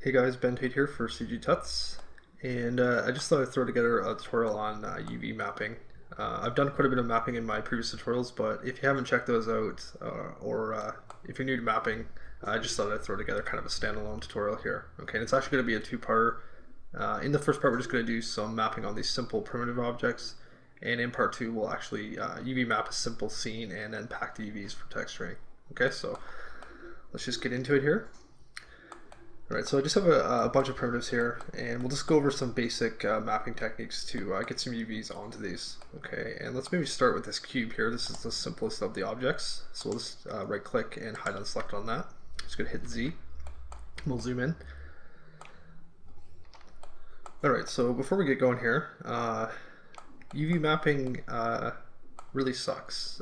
Hey guys, Ben Tate here for CG Tuts, and I just thought I'd throw together a tutorial on UV mapping. I've done quite a bit of mapping in my previous tutorials, but if you haven't checked those out, or if you're new to mapping, I just thought I'd throw together kind of a standalone tutorial here. Okay, and it's actually going to be a two-parter. In the first part, we're just going to do some mapping on these simple primitive objects, and in part two, we'll actually UV map a simple scene and then pack the UVs for texturing. Okay, so let's just get into it here. Alright, so I just have a bunch of primitives here, and we'll just go over some basic mapping techniques to get some UVs onto these. Okay, and let's maybe start with this cube here. This is the simplest of the objects. So we'll just right click and hide unselect on that. Just gonna hit Z. We'll zoom in. Alright, so before we get going here, UV mapping really sucks.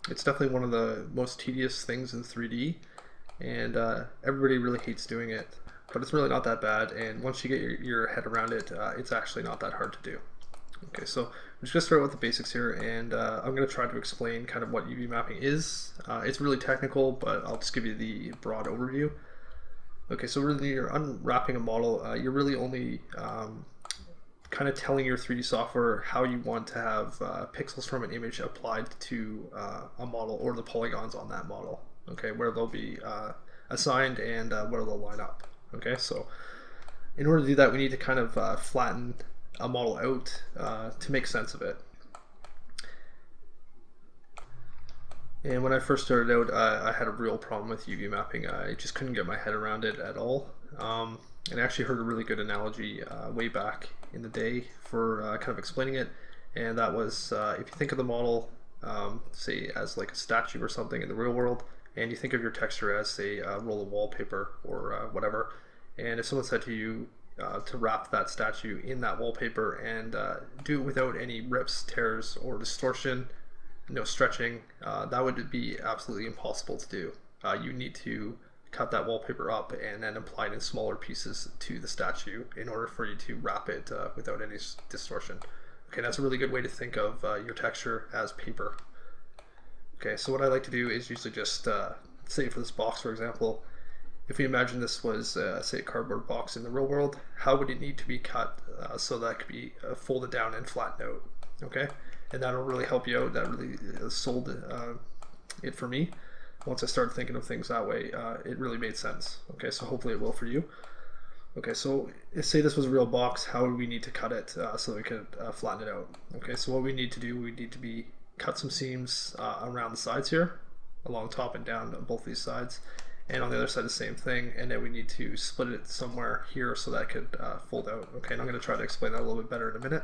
It's definitely one of the most tedious things in 3D. And everybody really hates doing it, but it's really not that bad, and once you get your head around it, it's actually not that hard to do. Okay, so I'm just going to start with the basics here, and I'm going to try to explain kind of what UV mapping is. It's really technical, but I'll just give you the broad overview. Okay, so really you're unwrapping a model, you're really only kind of telling your 3D software how you want to have pixels from an image applied to a model or the polygons on that model. Okay, where they'll be assigned and where they'll line up. Okay, so in order to do that, we need to kind of flatten a model out to make sense of it. And when I first started out, I had a real problem with UV mapping. I just couldn't get my head around it at all. And I actually heard a really good analogy way back in the day for kind of explaining it, and that was if you think of the model, say as like a statue or something in the real world, and you think of your texture as, say, a roll of wallpaper or whatever, and if someone said to you to wrap that statue in that wallpaper and do it without any rips, tears, or distortion, no stretching, that would be absolutely impossible to do. You need to cut that wallpaper up and then apply it in smaller pieces to the statue in order for you to wrap it without any distortion. Okay, that's a really good way to think of your texture as paper. Okay, so what I like to do is usually just, say for this box, for example, if we imagine this was, say, a cardboard box in the real world, how would it need to be cut so that it could be folded down and flattened out? Okay, and that'll really help you out. That really sold it for me. Once I started thinking of things that way, it really made sense. Okay, so hopefully it will for you. Okay, so say this was a real box, how would we need to cut it so that we could flatten it out? Okay, so what we need to do, we need to cut some seams around the sides here, along top and down on both these sides, and on the other side the same thing, and then we need to split it somewhere here so that it could fold out. Okay, and I'm going to try to explain that a little bit better in a minute.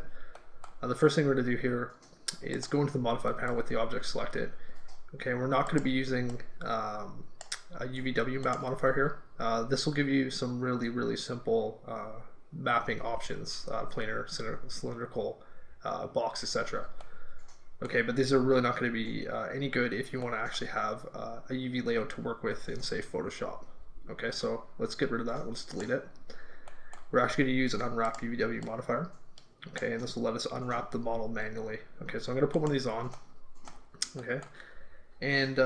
The first thing we're going to do here is go into the modify panel with the object selected. Okay, we're not going to be using a UVW map modifier here. This will give you some really simple mapping options, planar, cylindrical, box, etc. Okay, but these are really not going to be any good if you want to actually have a UV layout to work with in, say, Photoshop. Okay, so let's get rid of that. Let's delete it. We're actually going to use an Unwrap UVW modifier. Okay, and this will let us unwrap the model manually. Okay, so I'm going to put one of these on. Okay, and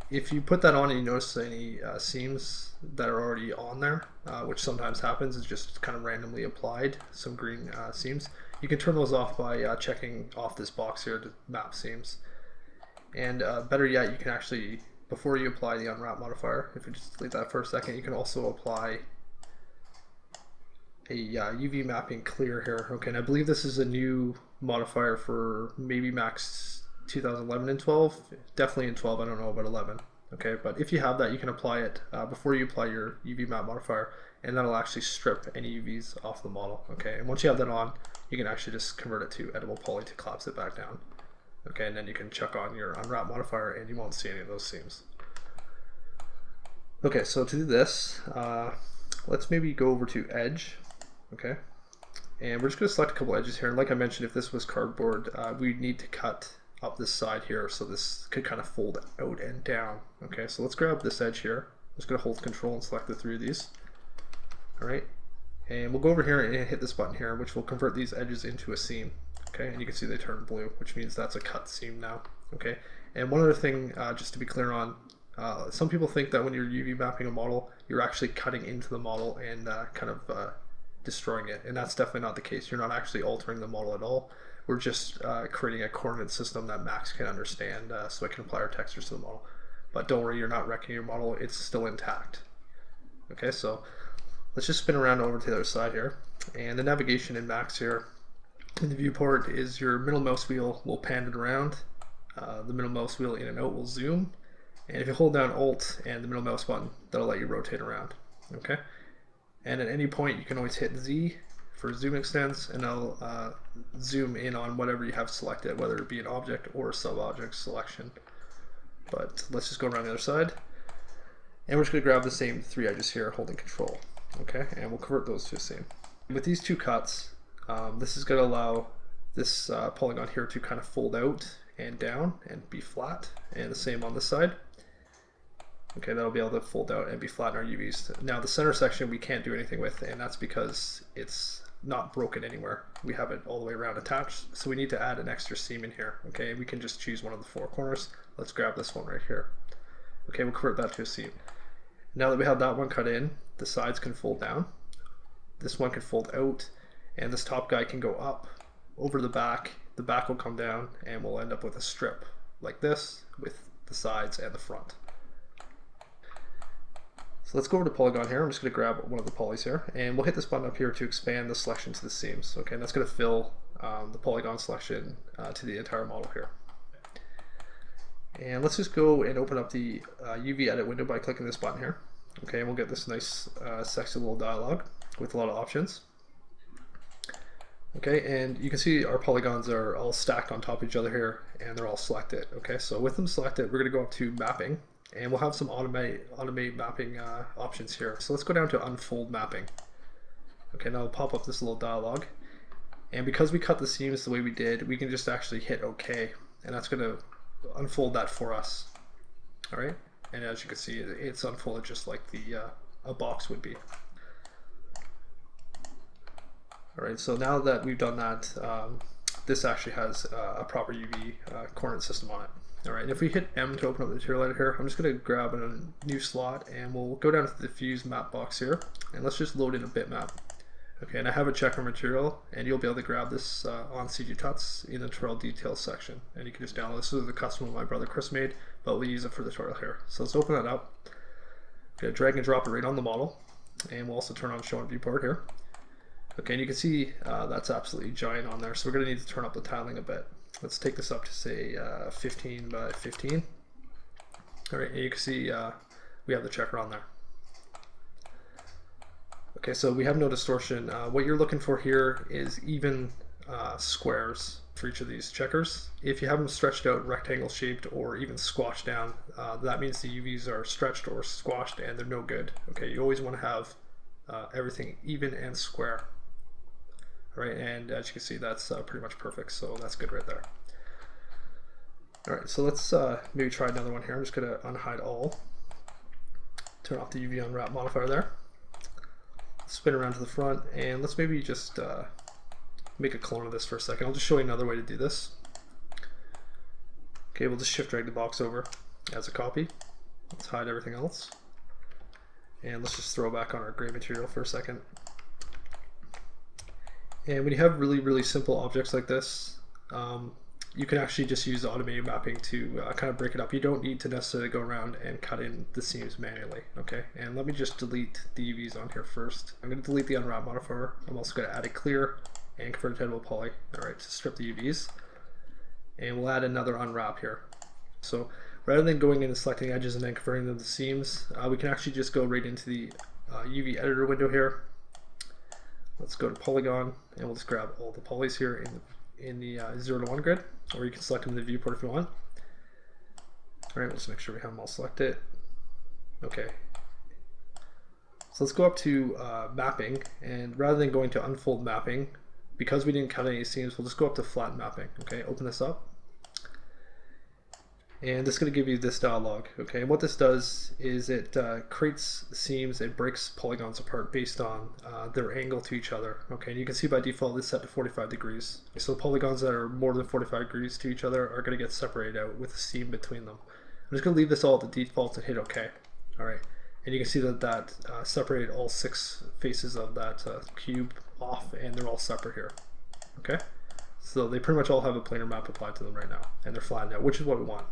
if you put that on and you notice any seams that are already on there, which sometimes happens, it's just kind of randomly applied, some green seams, you can turn those off by checking off this box here to map seams. And better yet, you can actually, before you apply the unwrap modifier, if you just delete that for a second, you can also apply a UV mapping clear here. Okay, and I believe this is a new modifier for maybe max 2011 and 12, definitely in 12, I don't know about 11. Okay, but if you have that, you can apply it before you apply your UV map modifier, and that'll actually strip any UVs off the model. Okay, and once you have that on, you can actually just convert it to editable poly to collapse it back down. Okay, and then you can chuck on your unwrap modifier and you won't see any of those seams. Okay, so to do this, let's maybe go over to edge. Okay, and we're just going to select a couple edges here. And like I mentioned, if this was cardboard, we'd need to cut up this side here so this could kind of fold out and down. Okay, so let's grab this edge here. I'm just going to hold control and select the three of these. All right, and we'll go over here and hit this button here, which will convert these edges into a seam. Okay, and you can see they turn blue, which means that's a cut seam now. Okay, and one other thing, just to be clear on, Some people think that when you're UV mapping a model, you're actually cutting into the model and kind of destroying it, and that's definitely not the case. You're not actually altering the model at all. We're just creating a coordinate system that Max can understand so it can apply our textures to the model. But don't worry, you're not wrecking your model, it's still intact. Okay, so let's just spin around over to the other side here. And the navigation in Max here in the viewport is your middle mouse wheel will pan it around. The middle mouse wheel in and out will zoom. And if you hold down Alt and the middle mouse button, that'll let you rotate around. Okay, and at any point you can always hit Z for zoom extents, and I'll zoom in on whatever you have selected, whether it be an object or a sub-object selection. But let's just go around the other side, and we're just going to grab the same three edges here holding Control. Okay, and we'll convert those to a seam. With these two cuts, this is going to allow this polygon here to kind of fold out and down and be flat, and the same on this side. Okay, that'll be able to fold out and be flat in our UVs. Now the center section we can't do anything with, and that's because it's not broken anywhere. We have it all the way around attached, so we need to add an extra seam in here. Okay, we can just choose one of the four corners. Let's grab this one right here. Okay, we'll convert that to a seam. Now that we have that one cut in, the sides can fold down, this one can fold out, and this top guy can go up over the back will come down, and we'll end up with a strip like this with the sides and the front. So let's go over to polygon here. I'm just going to grab one of the polys here, and we'll hit this button up here to expand the selection to the seams. Okay, and that's going to fill the polygon selection to the entire model here. And let's just go and open up the UV edit window by clicking this button here. Okay, and we'll get this nice sexy little dialog with a lot of options. Okay, and you can see our polygons are all stacked on top of each other here, and they're all selected. Okay, so with them selected, we're going to go up to mapping, and we'll have some automate mapping options here. So let's go down to unfold mapping. Okay, now it'll pop up this little dialog, and because we cut the seams the way we did, we can just actually hit OK, and that's going to unfold that for us. All right, and as you can see, it's unfolded just like a box would be. All right, so now that we've done that, this actually has a proper UV coordinate system on it. All right, and if we hit M to open up the material editor here, I'm just going to grab a new slot, and we'll go down to the diffuse map box here, and let's just load in a bitmap. Okay, and I have a checker material, and you'll be able to grab this on CG Tuts in the tutorial details section, and you can just download this. This is a custom one my brother Chris made, but we'll use it for the tutorial here. So let's open that up. Okay, drag and drop it right on the model, and we'll also turn on show on viewport here. Okay, and you can see that's absolutely giant on there, so we're going to need to turn up the tiling a bit. Let's take this up to say 15 by 15. All right, and you can see we have the checker on there. Okay, so we have no distortion. What you're looking for here is even squares for each of these checkers. If you have them stretched out, rectangle shaped, or even squashed down, that means the UVs are stretched or squashed and they're no good. Okay, you always want to have everything even and square. All right, and as you can see, that's pretty much perfect, so that's good right there. All right, so let's maybe try another one here. I'm just going to unhide all, turn off the UV Unwrap modifier there, spin around to the front, and let's maybe just make a clone of this for a second. I'll just show you another way to do this. Okay, we'll just shift drag the box over as a copy. Let's hide everything else, and let's just throw back on our gray material for a second. And when you have really simple objects like this, you can actually just use the automated mapping to kind of break it up. You don't need to necessarily go around and cut in the seams manually. Okay, and let me just delete the UVs on here first. I'm going to delete the unwrap modifier. I'm also going to add a clear and convert it to a poly. All right, to strip the UVs, and we'll add another unwrap here. So rather than going in and selecting edges and then converting them to seams, we can actually just go right into the UV editor window here. Let's go to polygon, and we'll just grab all the polys here in the 0 to 1 grid, or you can select them in the viewport if you want. All right, let's make sure we have them all selected. Okay, so let's go up to mapping, and rather than going to unfold mapping, because we didn't cut any seams, we'll just go up to flat mapping. Okay, open this up, and this is going to give you this dialog. Okay, and what this does is it creates seams, it breaks polygons apart based on their angle to each other. Okay, and you can see by default it's set to 45 degrees. So polygons that are more than 45 degrees to each other are going to get separated out with a seam between them. I'm just going to leave this all at the default and hit OK. All right, and you can see that separated all 6 faces of that cube off, and they're all separate here. Okay, so they pretty much all have a planar map applied to them right now, and they're flattened out, which is what we want.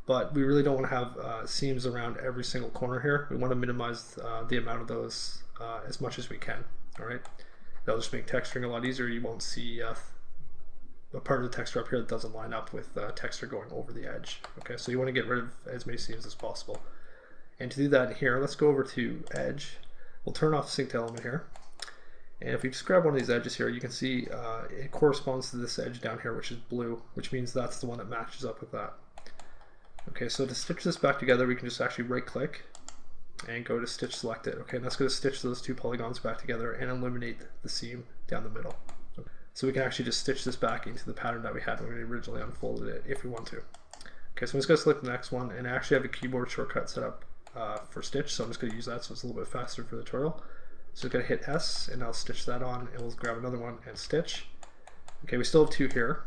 But we really don't want to have seams around every single corner here. We want to minimize the amount of those as much as we can. All right, that'll just make texturing a lot easier. You won't see a part of the texture up here that doesn't line up with texture going over the edge. Okay, so you want to get rid of as many seams as possible. And to do that here, let's go over to edge. We'll turn off synced element here. And if we just grab one of these edges here, you can see it corresponds to this edge down here, which is blue, which means that's the one that matches up with that. Okay, so to stitch this back together, we can just actually right click and go to stitch selected. Okay, and that's going to stitch those 2 polygons back together and eliminate the seam down the middle. Okay. So we can actually just stitch this back into the pattern that we had when we originally unfolded it if we want to. Okay, so I'm just going to select the next one, and I actually have a keyboard shortcut set up for stitch, so I'm just going to use that so it's a little bit faster for the tutorial. So I'm going to hit S and I'll stitch that on, and we'll grab another one and stitch. Okay, we still have 2 here,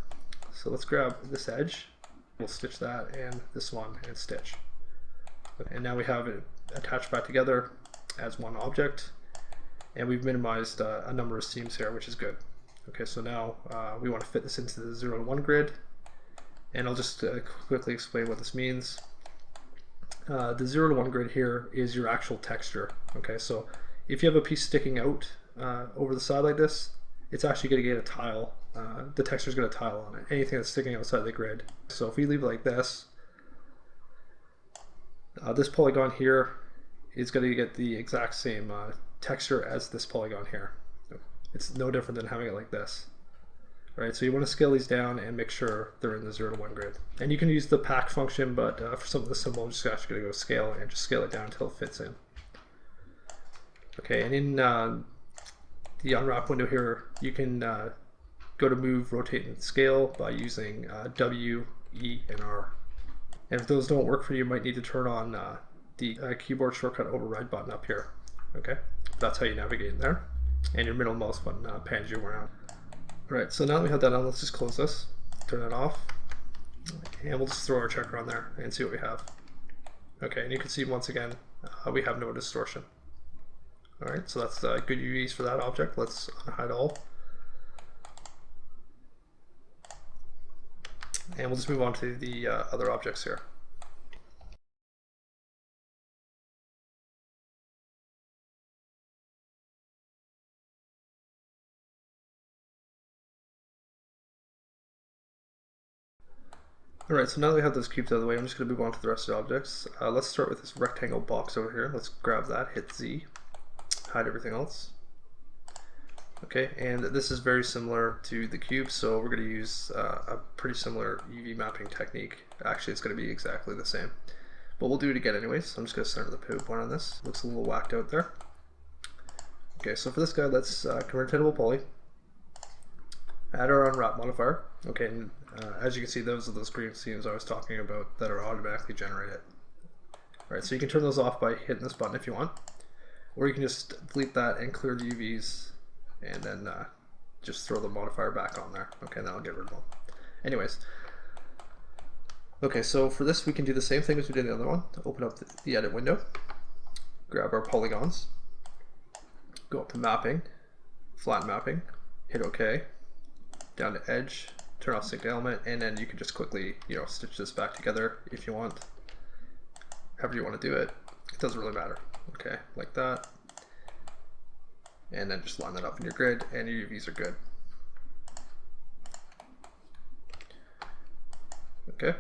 so let's grab this edge. We'll stitch that and this one and stitch. And now we have it attached back together as one object, and we've minimized a number of seams here, which is good. Okay, so now we want to fit this into the 0 to 1 grid, and I'll just quickly explain what this means. The 0 to 1 grid here is your actual texture. Okay, so if you have a piece sticking out over the side like this, it's actually going to get a tile. The texture is going to tile on it, anything that's sticking outside the grid. So if we leave it like this, this polygon here is going to get the exact same texture as this polygon here. It's no different than having it like this. All right, so you want to scale these down and make sure they're in the 0 to 1 grid. And you can use the pack function, but for something this simple, I'm just actually going to go scale and just scale it down until it fits in. Okay, and in the unwrap window here, you can go to move, rotate, and scale by using W, E, and R. And if those don't work for you, you might need to turn on the keyboard shortcut override button up here. Okay, that's how you navigate in there. And your middle mouse button pans you around. All right, so now that we have that on, let's just close this, turn it off, and we'll just throw our checker on there and see what we have. Okay, and you can see once again, we have no distortion. All right, so that's good UVs for that object. Let's hide all. And we'll just move on to the other objects here. All right, so now that we have those cubes out of the way, I'm just going to move on to the rest of the objects. Let's start with this rectangle box over here. Let's grab that, hit Z, hide everything else. Okay, and this is very similar to the cube, so we're going to use a pretty similar UV mapping technique. Actually, it's going to be exactly the same, but we'll do it again anyways. So I'm just going to center the pivot point on this. Looks a little whacked out there. Okay, so for this guy, let's convert to editable poly, add our unwrap modifier. Okay, and as you can see, those are those green seams I was talking about that are automatically generated. All right, so you can turn those off by hitting this button if you want, or you can just delete that and clear the UVs, and then just throw the modifier back on there. Okay, then I'll get rid of them. Anyways, okay, so for this we can do the same thing as we did in the other one. Open up the edit window, grab our polygons, go up to mapping, flat mapping, hit OK, down to edge, turn off synced element, and then you can just quickly, stitch this back together if you want. However you want to do it, it doesn't really matter. Okay, like that. And then just line that up in your grid, and your UVs are good. Okay,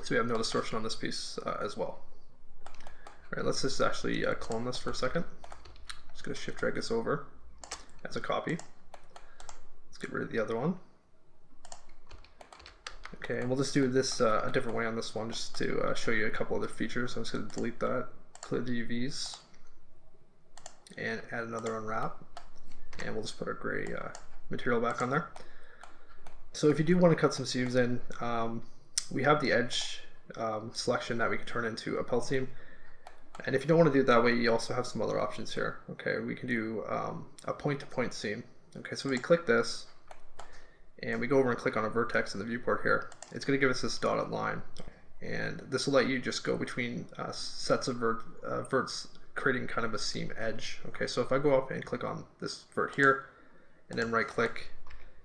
so we have no distortion on this piece as well. All right, let's just actually clone this for a second. Just going to shift drag this over as a copy. Let's get rid of the other one. Okay, and we'll just do this a different way on this one, just to show you a couple other features. I'm just going to delete that, clear the UVs, and add another unwrap, and we'll just put our gray material back on there. So if you do want to cut some seams in, we have the edge selection that we can turn into a pelt seam, and if you don't want to do it that way, you also have some other options here. Okay, we can do a point-to-point seam. Okay, so we click this, and we go over and click on a vertex in the viewport here. It's going to give us this dotted line. and this will let you just go between sets of verts, creating kind of a seam edge. Okay, so if I go up and click on this vert here and then right click,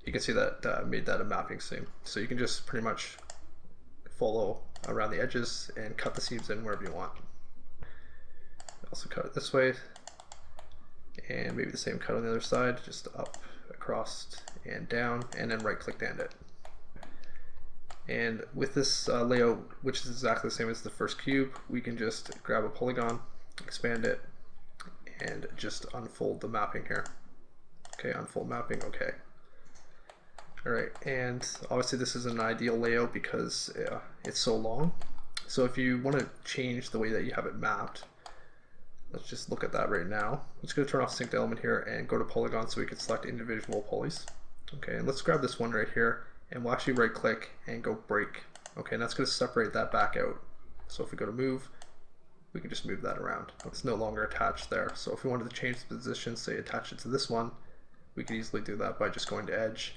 you can see that made that a mapping seam. So you can just pretty much follow around the edges and cut the seams in wherever you want. Also cut it this way, and maybe the same cut on the other side, just up, across, and down, and then right click to end it. And with this layout, which is exactly the same as the first cube, we can just grab a polygon, expand it, and just unfold the mapping here. Okay, unfold mapping, okay. Alright, and obviously this is an ideal layout because it's so long. So if you want to change the way that you have it mapped, let's just look at that right now. I'm just going to turn off synced element here and go to polygon so we can select individual polys. Okay, and let's grab this one right here, and we'll actually right click and go break. Okay, and that's going to separate that back out. So if we go to move, we can just move that around. It's no longer attached there. So if we wanted to change the position, say attach it to this one, we can easily do that by just going to edge,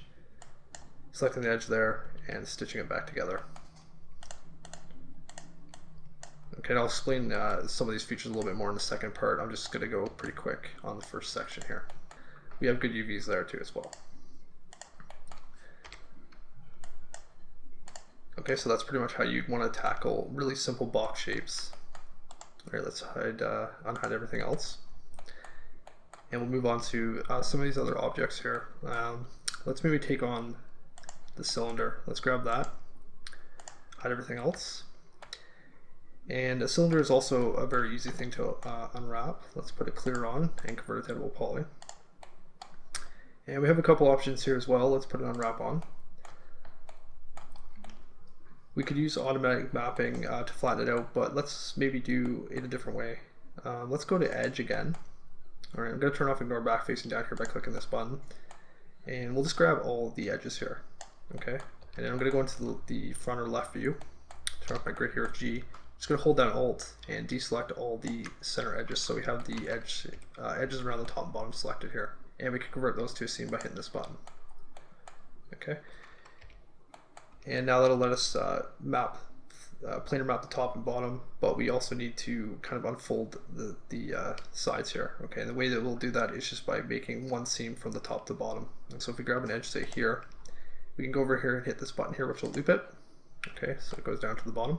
selecting the edge there, and stitching it back together. Okay, and I'll explain some of these features a little bit more in the second part. I'm just going to go pretty quick on the first section here. We have good UVs there too as well. Okay, so that's pretty much how you'd want to tackle really simple box shapes. All right, let's unhide everything else. And we'll move on to some of these other objects here. Let's maybe take on the cylinder. Let's grab that, hide everything else. And a cylinder is also a very easy thing to unwrap. Let's put it clear on and convert it to editable poly. And we have a couple options here as well. Let's put an unwrap on. We could use automatic mapping to flatten it out, but let's maybe do it a different way. Let's go to edge again. All right, I'm going to turn off ignore back facing down here by clicking this button. And we'll just grab all the edges here. Okay, and then I'm going to go into the front or left view. Turn off my grid here with G. Just going to hold down Alt and deselect all the center edges, so we have the edges around the top and bottom selected here, and we can convert those to a seam by hitting this button. Okay, and now that'll let us planar map the top and bottom, but we also need to kind of unfold the sides here. Okay, and the way that we'll do that is just by making one seam from the top to bottom. And so if we grab an edge, say here, we can go over here and hit this button here, which will loop it. Okay, so it goes down to the bottom.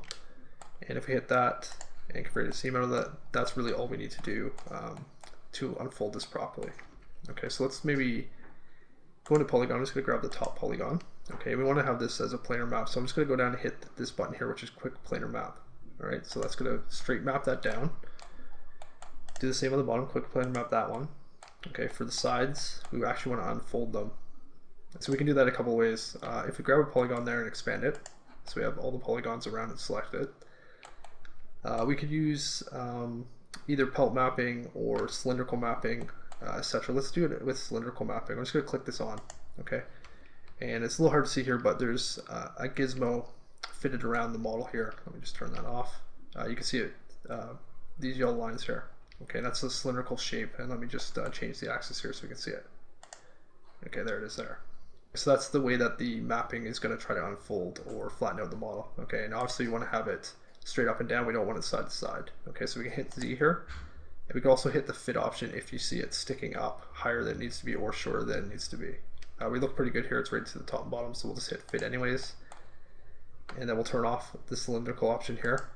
And if we hit that and create a seam out of that, that's really all we need to do to unfold this properly. Okay, so let's maybe go into polygon. I'm just going to grab the top polygon. Okay, we want to have this as a planar map, so I'm just going to go down and hit this button here, which is quick planar map. All right, so that's going to straight map that down. Do the same on the bottom, quick planar map that one. Okay, for the sides, we actually want to unfold them. So we can do that a couple ways. If we grab a polygon there and expand it, so we have all the polygons around it selected. We could use either pelt mapping or cylindrical mapping, etc. Let's do it with cylindrical mapping. I'm just going to click this on. Okay, and it's a little hard to see here, but there's a gizmo fitted around the model here. Let me just turn that off. You can see it, these yellow lines here. Okay, that's the cylindrical shape, and let me just change the axis here so we can see it. Okay, there it is there. So that's the way that the mapping is going to try to unfold or flatten out the model. Okay, and obviously you want to have it straight up and down. We don't want it side to side. Okay, so we can hit Z here, and we can also hit the fit option if you see it sticking up higher than it needs to be or shorter than it needs to be. We look pretty good here. It's right to the top and bottom, so we'll just hit fit anyways, and then we'll turn off the cylindrical option here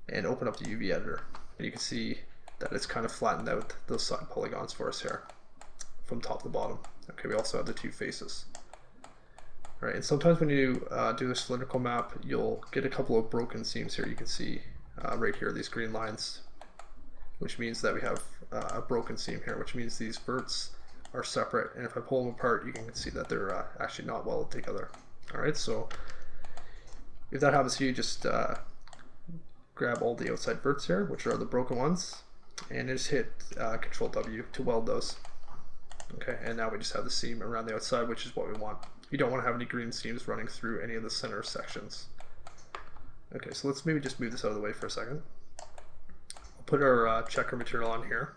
and open up the UV editor, and you can see that it's kind of flattened out those side polygons for us here from top to bottom. Okay, we also have the two faces. All right, and sometimes when you do a cylindrical map, you'll get a couple of broken seams here. You can see right here, these green lines, which means that we have a broken seam here, which means these verts are separate. And if I pull them apart, you can see that they're actually not welded together. All right, so if that happens to you, just grab all the outside verts here, which are the broken ones, and just hit Control W to weld those. Okay, and now we just have the seam around the outside, which is what we want. You don't want to have any green seams running through any of the center sections. Okay, so let's maybe just move this out of the way for a second. We'll put our checker material on here,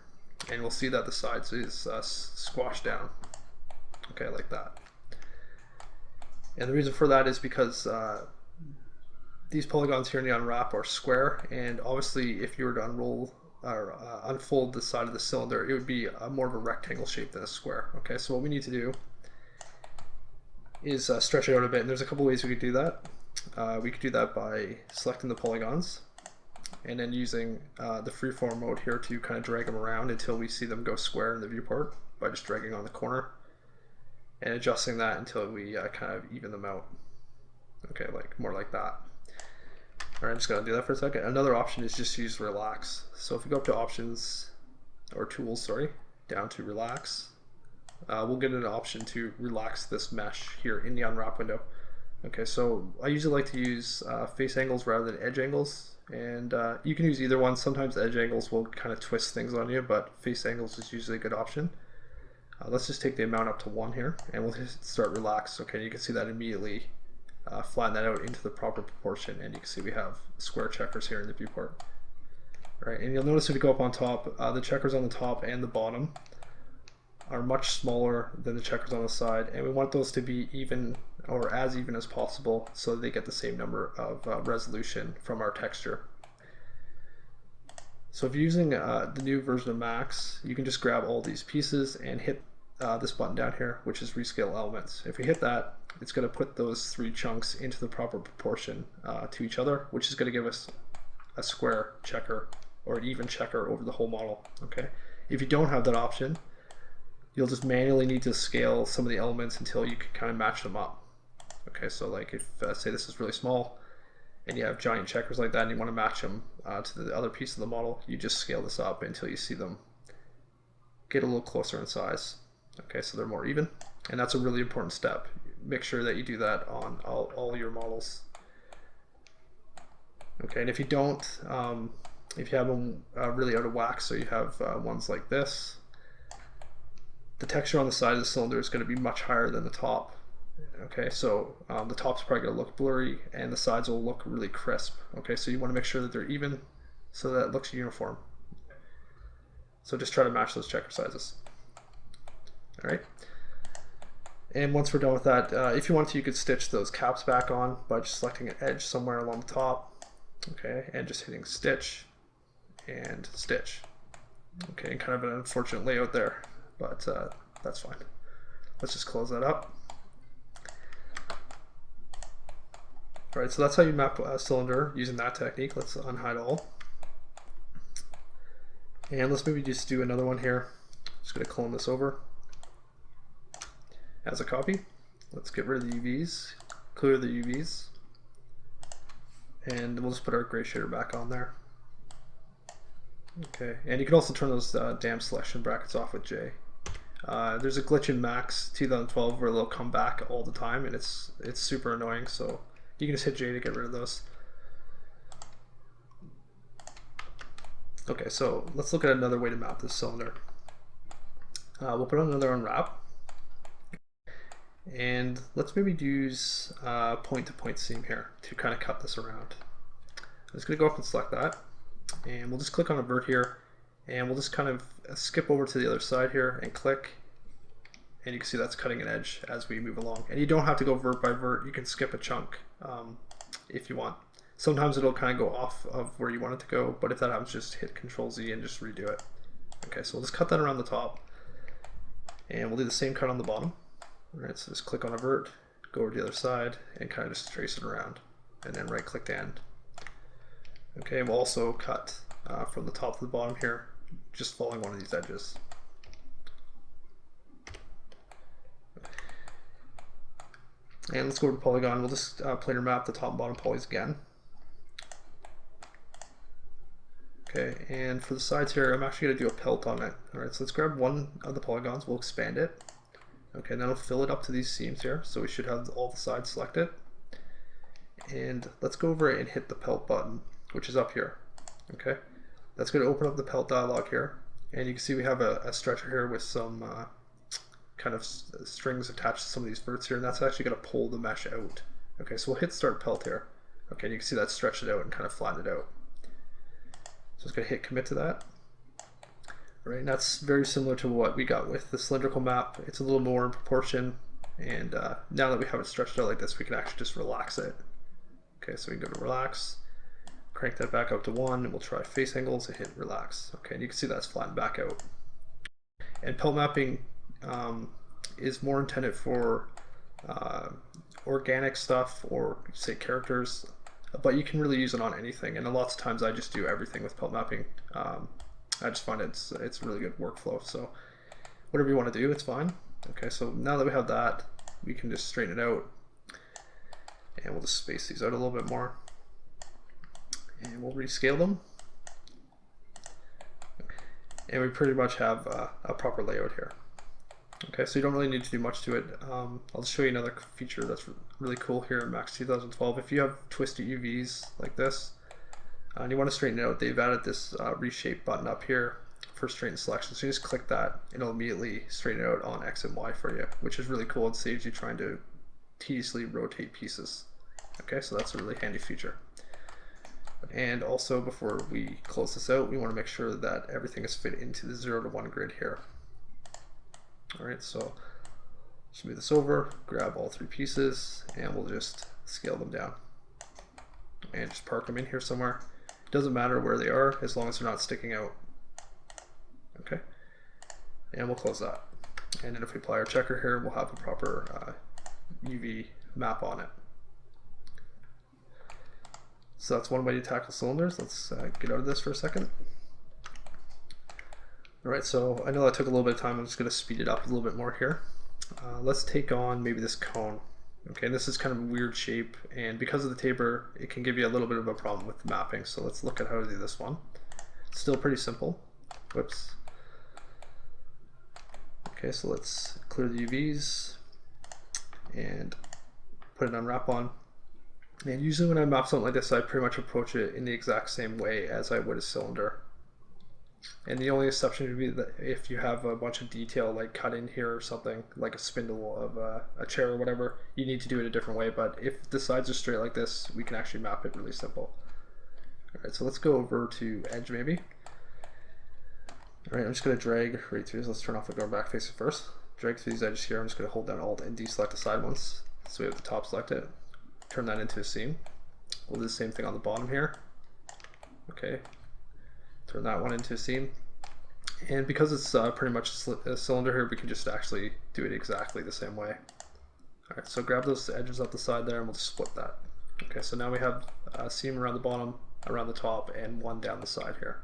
and we'll see that the sides is squashed down. Okay, like that. And the reason for that is because these polygons here in the unwrap are square, and obviously if you were to unroll or unfold the side of the cylinder, it would be more of a rectangle shape than a square. Okay, so what we need to do is stretch it out a bit, and there's a couple ways we could do that. We could do that by selecting the polygons and then using the freeform mode here to kind of drag them around until we see them go square in the viewport by just dragging on the corner and adjusting that until we kind of even them out. Okay, like more like that. Alright, I'm just going to do that for a second. Another option is just use relax. So if we go up to options, or tools, sorry, down to relax, we'll get an option to relax this mesh here in the unwrap window. Okay, so I usually like to use face angles rather than edge angles, and you can use either one. Sometimes edge angles will kind of twist things on you, but face angles is usually a good option. Let's just take the amount up to 1 here, and we'll just start relax. Okay, you can see that immediately flatten that out into the proper proportion, and you can see we have square checkers here in the viewport. Right, and you'll notice if you go up on top, the checkers on the top and the bottom are much smaller than the checkers on the side, and we want those to be even or as even as possible so that they get the same number of resolution from our texture. So if you're using the new version of Max, you can just grab all these pieces and hit this button down here, which is rescale elements. If we hit that, it's going to put those 3 chunks into the proper proportion to each other, which is going to give us a square checker or an even checker over the whole model. Okay. If you don't have that option, you'll just manually need to scale some of the elements until you can kind of match them up. Okay, so like if say this is really small and you have giant checkers like that and you want to match them to the other piece of the model, you just scale this up until you see them get a little closer in size. Okay, so they're more even, and that's a really important step. Make sure that you do that on all your models. Okay, and if you don't, if you have them really out of whack, so you have ones like this, the texture on the side of the cylinder is going to be much higher than the top. Okay, so the top's probably going to look blurry and the sides will look really crisp. Okay, so you want to make sure that they're even so that it looks uniform. So just try to match those checker sizes. All right. And once we're done with that, if you want to, you could stitch those caps back on by just selecting an edge somewhere along the top. Okay, and just hitting stitch and stitch. Okay, and kind of an unfortunate layout there, but that's fine. Let's just close that up. All right, so that's how you map a cylinder using that technique. Let's unhide all. And let's maybe just do another one here. Just going to clone this over as a copy. Let's get rid of the UVs, clear the UVs, and we'll just put our gray shader back on there. Okay, and you can also turn those damp selection brackets off with J. There's a glitch in Max 2012 where they'll come back all the time, and it's super annoying, so you can just hit J to get rid of those. Okay, so let's look at another way to map this cylinder. We'll put on another unwrap, and let's maybe use point-to-point seam here to kind of cut this around. I'm just going to go up and select that, and we'll just click on invert here, and we'll just kind of skip over to the other side here and click, and you can see that's cutting an edge as we move along. And you don't have to go vert by vert, you can skip a chunk if you want. Sometimes it'll kind of go off of where you want it to go, but if that happens, just hit Control Z and just redo it. Okay, so we'll just cut that around the top, and we'll do the same cut on the bottom. All right, so just click on invert, go over to the other side, and kind of just trace it around, and then right click to end. Okay, we'll also cut from the top to the bottom here, just following one of these edges. And let's go to polygon. We'll just planar map the top and bottom polys again. Okay, and for the sides here, I'm actually going to do a pelt on it. All right, so let's grab one of the polygons. We'll expand it. Okay, and that'll fill it up to these seams here. So we should have all the sides selected. And let's go over and hit the pelt button, which is up here. Okay, that's going to open up the pelt dialog here. And you can see we have a stretcher here with some kind of strings attached to some of these verts here, and that's actually going to pull the mesh out. Okay, so we'll hit start pelt here. Okay, and you can see that stretched it out and kind of flattened it out. So it's going to hit commit to that. All right, and that's very similar to what we got with the cylindrical map. It's a little more in proportion, and now that we have it stretched out like this, we can actually just relax it. Okay, so we can go to relax, crank that back up to 1, and we'll try face angles and hit relax. Okay, and you can see that's flattened back out. And pelt mapping is more intended for organic stuff or say characters, but you can really use it on anything. And lots of times I just do everything with pelt mapping. I just find it's a really good workflow. So whatever you want to do, it's fine. Okay, so now that we have that, we can just straighten it out, and we'll just space these out a little bit more, and we'll rescale them, and we pretty much have a proper layout here. Okay, so you don't really need to do much to it. I'll just show you another feature that's really cool here in Max 2012. If you have twisted UVs like this, and you want to straighten it out, they've added this reshape button up here for straighten selection. So you just click that, and it'll immediately straighten it out on X and Y for you, which is really cool. It saves you trying to tediously rotate pieces. Okay, so that's a really handy feature. And also, before we close this out, we want to make sure that everything is fit into the 0 to 1 grid here. Alright, so smooth this over, grab all 3 pieces, and we'll just scale them down. And just park them in here somewhere. It doesn't matter where they are, as long as they're not sticking out. Okay, and we'll close that. And then if we apply our checker here, we'll have a proper UV map on it. So that's one way to tackle cylinders. Let's get out of this for a second. Alright, so I know that took a little bit of time. I'm just going to speed it up a little bit more here. Let's take on maybe this cone. Okay, this is kind of a weird shape, and because of the taper, it can give you a little bit of a problem with mapping. So let's look at how to do this one. It's still pretty simple. Whoops. Okay, so let's clear the UVs and put an unwrap on. And usually when I map something like this, I pretty much approach it in the exact same way as I would a cylinder. And the only exception would be that if you have a bunch of detail like cut in here or something, like a spindle of a chair or whatever, you need to do it a different way. But if the sides are straight like this, we can actually map it really simple. Alright, so let's go over to edge maybe. Alright, I'm just going to drag right through this. Let's turn off the door back facing first. Drag through these edges here. I'm just going to hold down Alt and deselect the side ones. So we have the top selected. Turn that into a seam. We'll do the same thing on the bottom here. Okay. Turn that one into a seam. And because it's pretty much a cylinder here, we can just actually do it exactly the same way. Alright, so grab those edges up the side there and we'll just split that. Okay, so now we have a seam around the bottom, around the top, and one down the side here.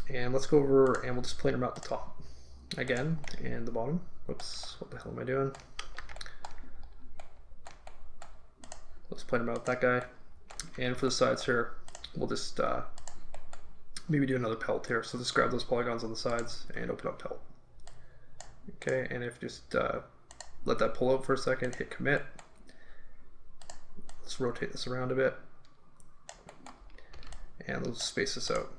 And let's go over and we'll just plane them out the top again and the bottom. Whoops, what the hell am I doing? Let's plane them out that guy. And for the sides here, we'll just maybe do another pelt here. So just grab those polygons on the sides and open up pelt. Okay, and if just let that pull out for a second, hit commit. Let's rotate this around a bit. And let's space this out.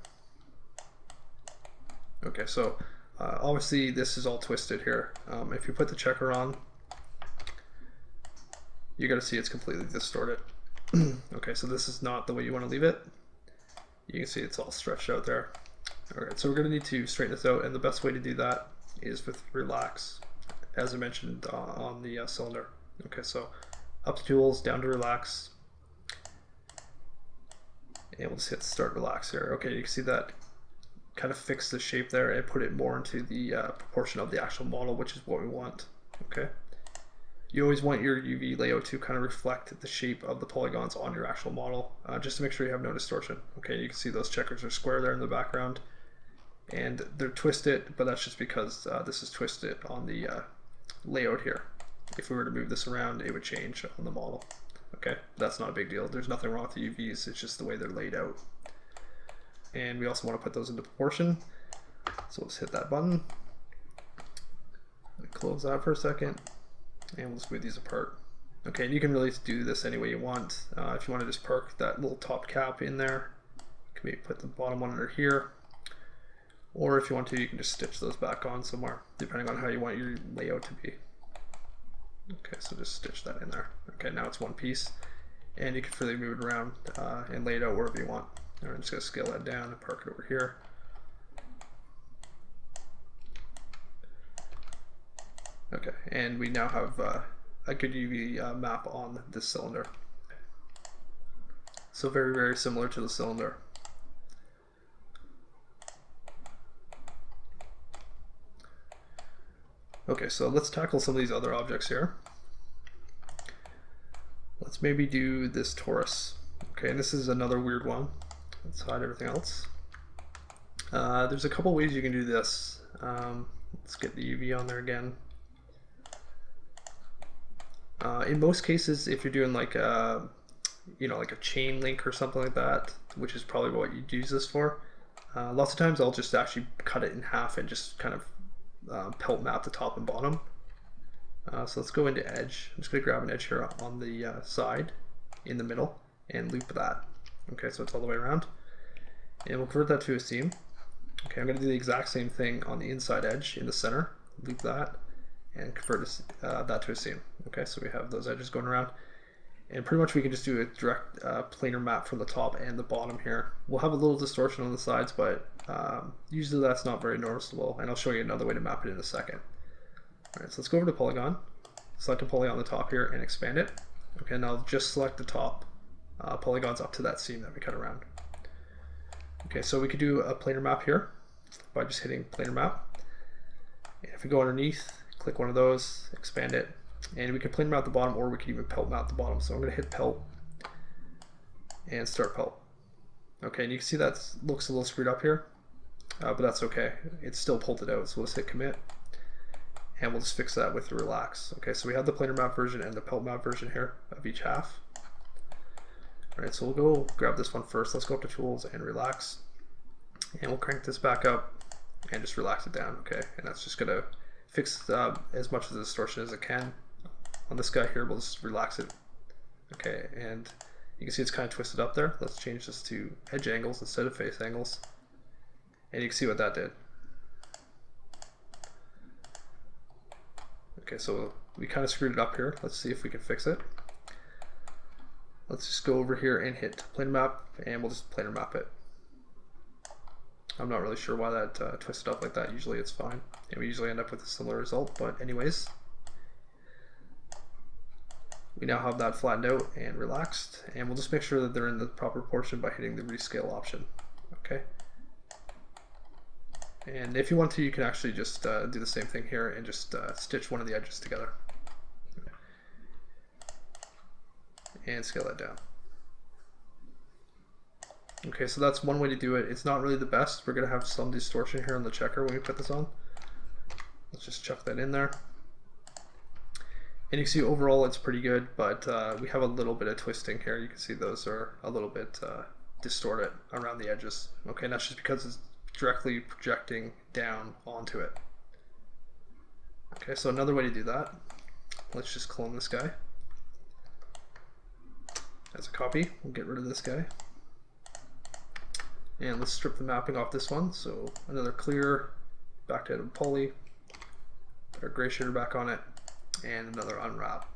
Okay, so obviously this is all twisted here. If you put the checker on, you're going to see it's completely distorted. Okay, so this is not the way you want to leave it. You can see it's all stretched out there. Alright, so we're going to need to straighten this out, and the best way to do that is with relax, as I mentioned on the cylinder. Okay, so up to tools, down to relax, and we'll just hit start relax here. Okay, you can see that kind of fix the shape there and put it more into the proportion of the actual model, which is what we want. Okay, you always want your UV layout to kind of reflect the shape of the polygons on your actual model, just to make sure you have no distortion. Okay, you can see those checkers are square there in the background, and they're twisted, but that's just because this is twisted on the layout here. If we were to move this around, it would change on the model. Okay, that's not a big deal. There's nothing wrong with the UVs, it's just the way they're laid out. And we also want to put those into proportion. So let's hit that button. Close that for a second. And we'll smooth these apart. Okay, and you can really do this any way you want. If you want to just park that little top cap in there, you can maybe put the bottom one under here. Or if you want to, you can just stitch those back on somewhere, depending on how you want your layout to be. Okay, so just stitch that in there. Okay, now it's one piece. And you can freely move it around and lay it out wherever you want. All right, I'm just going to scale that down and park it over here. Okay, and we now have a good UV map on this cylinder. So very, very similar to the cylinder. Okay, so let's tackle some of these other objects here. Let's maybe do this torus. Okay, and this is another weird one. Let's hide everything else. There's a couple ways you can do this. Let's get the UV on there again. In most cases, if you're doing like a, like a chain link or something like that, which is probably what you'd use this for, lots of times I'll just actually cut it in half and just kind of pelt map the top and bottom. So let's go into edge. I'm just going to grab an edge here on the side in the middle and loop that. Okay, so it's all the way around. And we'll convert that to a seam. Okay, I'm going to do the exact same thing on the inside edge in the center. Loop that and convert that to a seam. Okay, so we have those edges going around. And pretty much we can just do a direct planar map from the top and the bottom here. We'll have a little distortion on the sides, but usually that's not very noticeable. And I'll show you another way to map it in a second. All right, so let's go over to polygon. Select a polygon on the top here and expand it. Okay, now just select the top polygons up to that seam that we cut around. Okay, so we could do a planar map here by just hitting planar map. And if we go underneath, click one of those, expand it, and we can planar map the bottom, or we can even pelt map the bottom. So I'm going to hit pelt and start pelt. Okay, and you can see that looks a little screwed up here, but that's okay. It's still pulled it out, so we'll just hit commit, and we'll just fix that with the relax. Okay, so we have the planar map version and the pelt map version here of each half. All right, so we'll go grab this one first. Let's go up to tools and relax, and we'll crank this back up and just relax it down. Okay, and that's just gonna fix as much of the distortion as it can. On this guy here, we'll just relax it. Okay, and you can see it's kind of twisted up there. Let's change this to edge angles instead of face angles, and you can see what that did. Okay, so we kind of screwed it up here. Let's see if we can fix it. Let's just go over here and hit planar map, and we'll just planar map it. I'm not really sure why that twisted up like that. Usually it's fine, and we usually end up with a similar result, but anyways. We now have that flattened out and relaxed, and we'll just make sure that they're in the proper proportion by hitting the rescale option. Okay. And if you want to, you can actually just do the same thing here and just stitch one of the edges together. And scale that down. Okay, so that's one way to do it. It's not really the best. We're going to have some distortion here on the checker when we put this on. Let's just chuck that in there. And you can see overall it's pretty good, but we have a little bit of twisting here. You can see those are a little bit distorted around the edges. Okay, and that's just because it's directly projecting down onto it. Okay, so another way to do that, let's just clone this guy as a copy. We'll get rid of this guy. And let's strip the mapping off this one. So another clear, back to poly, put our gray shader back on it, and another unwrap.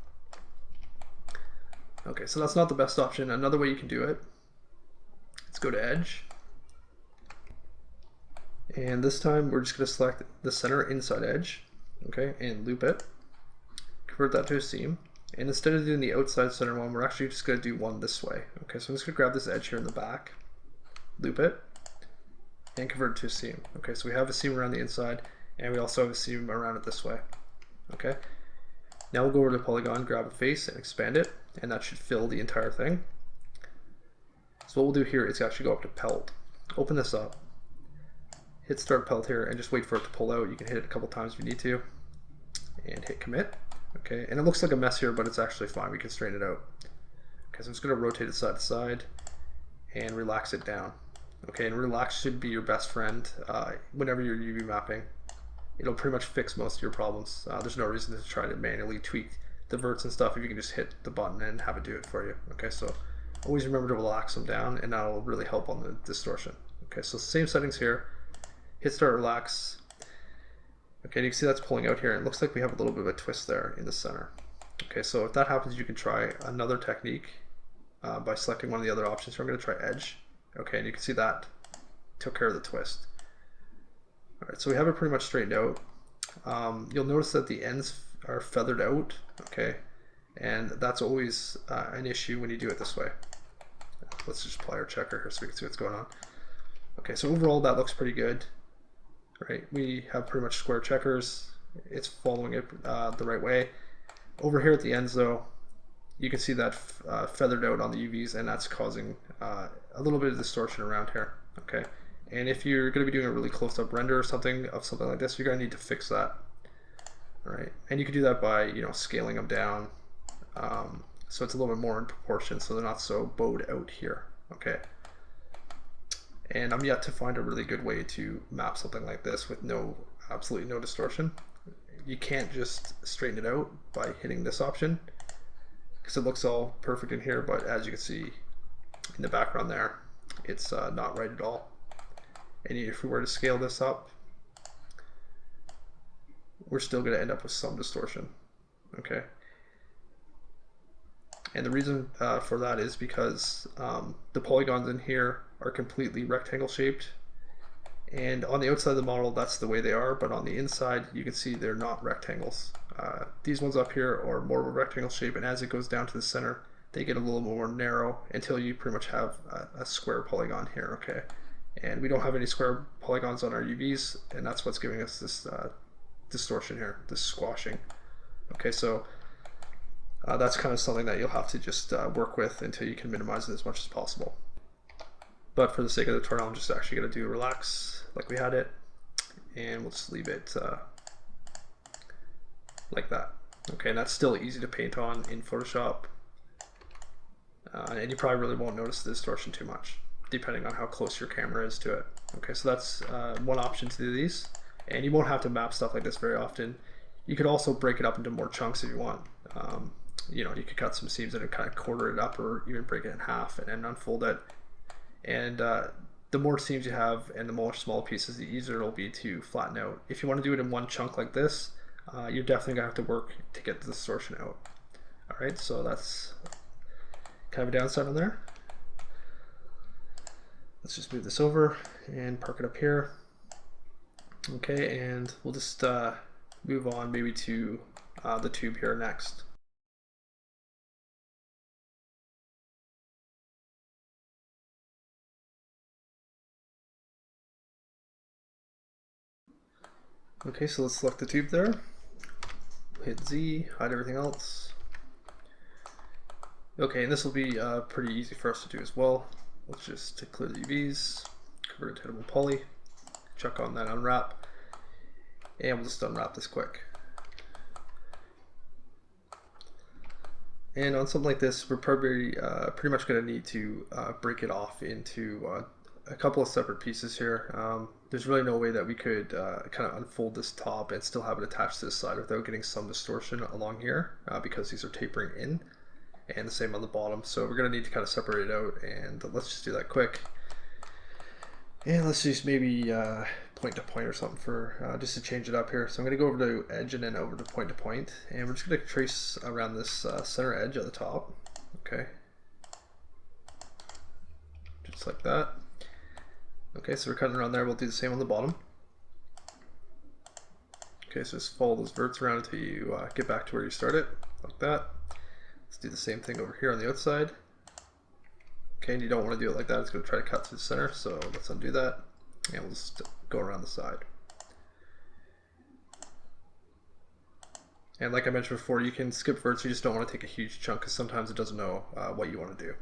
Okay, so that's not the best option. Another way you can do it, let's go to edge. And this time we're just going to select the center inside edge, okay, and loop it. Convert that to a seam. And instead of doing the outside center one, we're actually just going to do one this way. Okay, so I'm just going to grab this edge here in the back, loop it, and convert it to a seam. Okay, so we have a seam around the inside, and we also have a seam around it this way. Okay, now we'll go over to polygon, grab a face, and expand it, and that should fill the entire thing. So what we'll do here is actually go up to pelt, open this up, hit start pelt here, and just wait for it to pull out. You can hit it a couple times if you need to, and hit commit. Okay, and it looks like a mess here, but it's actually fine. We can straighten it out. Okay, so I'm just going to rotate it side to side and relax it down. Okay, and relax should be your best friend whenever you're UV mapping. It'll pretty much fix most of your problems. There's no reason to try to manually tweak the verts and stuff if you can just hit the button and have it do it for you. Okay, so always remember to relax them down, and that'll really help on the distortion. Okay, so same settings here. Hit start relax. Okay, and you can see that's pulling out here. It looks like we have a little bit of a twist there in the center. Okay, so if that happens, you can try another technique by selecting one of the other options. So I'm going to try edge. Okay, and you can see that took care of the twist. All right, so we have it pretty much straightened out. You'll notice that the ends are feathered out. Okay, and that's always an issue when you do it this way. Let's just apply our checker here so we can see what's going on. Okay, so overall that looks pretty good, right? We have pretty much square checkers. It's following it the right way. Over here at the ends though, you can see that feathered out on the UVs, and that's causing a little bit of distortion around here, okay? And if you're going to be doing a really close-up render or something like this, you're going to need to fix that, all right? And you can do that by, you know, scaling them down so it's a little bit more in proportion, so they're not so bowed out here, okay? And I'm yet to find a really good way to map something like this with absolutely no distortion. You can't just straighten it out by hitting this option, because it looks all perfect in here, but as you can see in the background there, it's not right at all. And if we were to scale this up, we're still going to end up with some distortion, okay? And the reason for that is because the polygons in here are completely rectangle shaped, and on the outside of the model that's the way they are, but on the inside you can see they're not rectangles. These ones up here are more of a rectangle shape, and as it goes down to the center they get a little more narrow until you pretty much have a square polygon here, okay? And we don't have any square polygons on our UVs, and that's what's giving us this distortion here, this squashing. Okay, so that's kind of something that you'll have to just work with until you can minimize it as much as possible. But for the sake of the tutorial, I'm just actually going to do relax like we had it, and we'll just leave it like that. Okay, and that's still easy to paint on in Photoshop, and you probably really won't notice the distortion too much, depending on how close your camera is to it. Okay, so that's one option to do these, and you won't have to map stuff like this very often. You could also break it up into more chunks if you want. You know, you could cut some seams and kind of quarter it up, or even break it in half and unfold it. And the more seams you have and the more small pieces, the easier it'll be to flatten out. If you want to do it in one chunk like this, you're definitely gonna have to work to get the distortion out. All right, so that's kind of a downside on there. Let's just move this over and park it up here. Okay, and we'll just move on maybe to the tube here next. Okay, so let's select the tube there, hit Z, hide everything else. Okay, and this will be pretty easy for us to do as well. Let's just clear the UVs, convert it to editable poly, chuck on that unwrap, and we'll just unwrap this quick. And on something like this, we're probably pretty much going to need to break it off into a couple of separate pieces here. There's really no way that we could kind of unfold this top and still have it attached to this side without getting some distortion along here, because these are tapering in, and the same on the bottom. So we're going to need to kind of separate it out, and let's just do that quick. And let's just maybe point to point or something for just to change it up here. So I'm going to go over to edge and then over to point, and we're just going to trace around this center edge at the top. Okay, just like that. Okay, so we're cutting around there. We'll do the same on the bottom. Okay, so just follow those verts around until you get back to where you started, like that. Let's do the same thing over here on the outside. Okay, and you don't want to do it like that. It's going to try to cut through the center, so let's undo that. And we'll just go around the side. And like I mentioned before, you can skip verts. You just don't want to take a huge chunk, because sometimes it doesn't know what you want to do.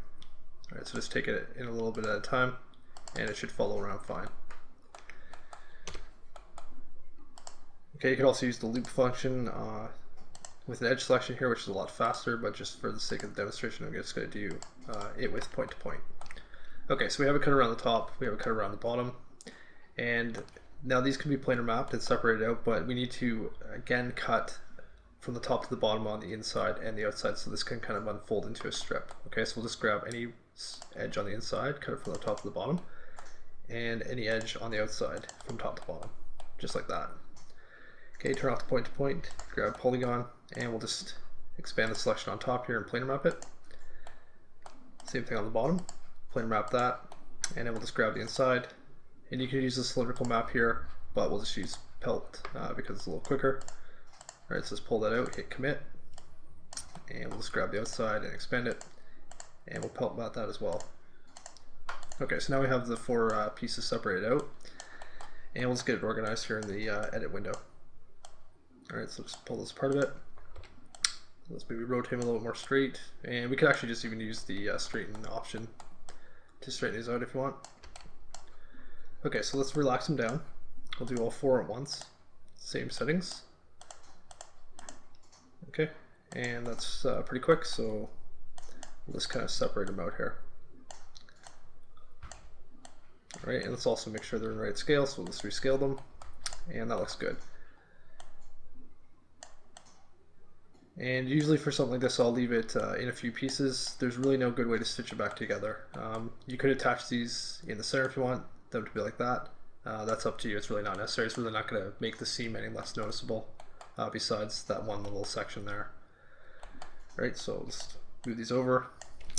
All right, so just take it in a little bit at a time, and it should follow around fine. Okay, you can also use the loop function with an edge selection here, which is a lot faster, but just for the sake of the demonstration, I'm just going to do it with point to point. Okay, so we have a cut around the top, we have a cut around the bottom, and now these can be planar mapped and separated out, but we need to again cut from the top to the bottom on the inside and the outside, so this can kind of unfold into a strip. Okay, so we'll just grab any edge on the inside, cut it from the top to the bottom, and any edge on the outside from top to bottom, just like that. Okay, turn off the point to point, grab polygon, and we'll just expand the selection on top here and planar map it. Same thing on the bottom, planar map that, and then we'll just grab the inside. And you can use the cylindrical map here, but we'll just use pelt because it's a little quicker. Alright, so let's pull that out, hit commit, and we'll just grab the outside and expand it, and we'll pelt map that as well. Okay, so now we have the 4 pieces separated out, and we'll just get it organized here in the edit window. Alright, so just pull this part of it. Let's maybe rotate him a little bit more straight, and we could actually just even use the straighten option to straighten these out if you want. Okay, so let's relax them down. We'll do all 4 at once. Same settings. Okay, and that's pretty quick, so we'll just kind of separate them out here. Alright, and let's also make sure they're in the right scale, so let's rescale them, and that looks good. And usually for something like this, I'll leave it in a few pieces. There's really no good way to stitch it back together. You could attach these in the center if you want them to be like that. That's up to you. It's really not necessary. It's really not going to make the seam any less noticeable besides that one little section there. All right, so let's move these over